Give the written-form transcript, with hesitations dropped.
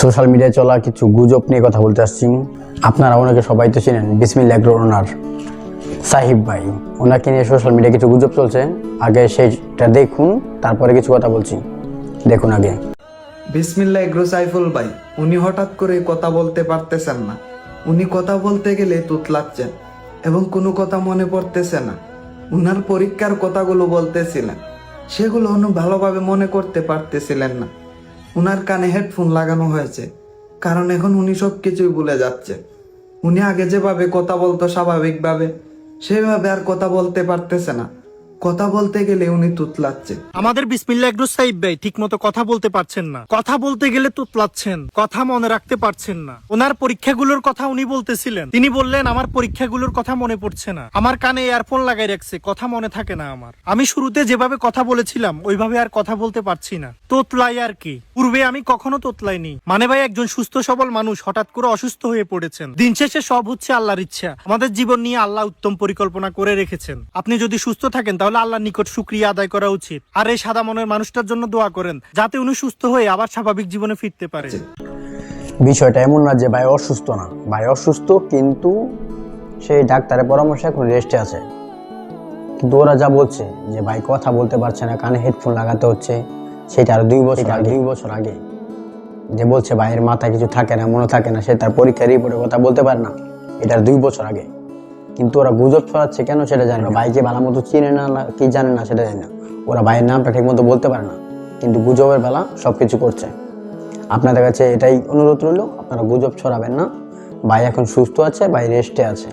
Social মিডিয়ায় চলা কিছু গুজব নিয়ে কথা বলতে আসছি। আপনারা ওনাকে সবাই তো চিনেন, বিসমিল্লাহ এগ্রোর ওনার সাহিব ভাই। ওনাকে নিয়ে সোশ্যাল মিডিয়ায় কিছু গুজব চলছে, আগে সেইটা দেখুন, তারপরে কিছু কথা বলছি। দেখুন আগে। বিসমিল্লাহ এগ্রো সাইফুল ভাই, উনি হঠাৎ করে কথা বলতে পারতেছেন না। উনি কথা বলতে গেলে তুতলাচ্ছেন এবং কোনো কথা মনে পড়তেছে না। উনার পরীক্ষার কথাগুলো বলতেছিলেন, সেগুলো উনি ভালোভাবে মনে করতে পারতেছিলেন না। উনার কানে হেডফোন লাগানো হয়েছে, কারণ এখন উনি সব কিছুই ভুলে যাচ্ছে। উনি আগে যেভাবে কথা বলতো স্বাভাবিকভাবে, সেভাবে আর কথা বলতে পারতেছে না। কথা বলতে গেলে উনি তুতলাচ্ছে। আমাদের বিসমিল্লাহ এগ্রো সাইব ভাই ঠিক মতো কথা বলতে পারছেন না। কথা বলতে গেলে তুতলাচ্ছেন, কথা মনে রাখতে পারছেন না। ওনার পরীক্ষাগুলোর কথা উনি বলতেছিলেন, তিনি বললেন আমার পরীক্ষাগুলোর কথা মনে পড়ছে না। আমার কানে ইয়ারফোন লাগাই রাখছে, কথা মনে থাকে না আমার। আমি শুরুতে যেভাবে কথা বলেছিলাম ওইভাবে আর কথা বলতে পারছি না। তোতলাই আর কি, পূর্বে আমি কখনো তোতলাইনি। মানে ভাই একজন সুস্থ সবল মানুষ হঠাৎ করে অসুস্থ হয়ে পড়েছেন। দিন শেষে সব হচ্ছে আল্লাহর ইচ্ছা। আমাদের জীবন নিয়ে আল্লাহ উত্তম পরিকল্পনা করে রেখেছেন। আপনি যদি সুস্থ থাকেন তাহলে আল্লাহর নিকট শুকরিয়া আদায় করা উচিত। আর এই সাদা মনের মানুষটার জন্য দোয়া করেন যাতে উনি সুস্থ হয়ে আবার স্বাভাবিক জীবনে ফিরতে পারে। বিষয়টা এমন না যে ভাই অসুস্থ না, ভাই অসুস্থ, কিন্তু সেই ডাক্তারের পরামর্শে এখন রেস্টে আছে। কিন্তু ওরা যা বলছে যে ভাই কথা বলতে পারছে না, কানে হেডফোন লাগাতে হচ্ছে, সেটা আর 2 বছর আগে যে বলছে ভাইয়ের মাথায় কিছু থাকে না, মনে থাকে না, সে তার পরীক্ষার রিপোর্টের কথা বলতে পারে না, এটা 2 বছর আগে। কিন্তু ওরা গুজব ছড়াচ্ছে কেন সেটা জানে না। ভাইকে ভালো মতো চিনে না, কি জানে না সেটা জানে না। ওরা ভাইয়ের নামটা ঠিক মতো বলতে পারে না, কিন্তু গুজবের বেলা সবকিছু করছে। আপনাদের কাছে এটাই অনুরোধ রইল, আপনারা গুজব ছড়াবেন না। ভাই এখন সুস্থ আছে, ভাই রেস্টে আছে।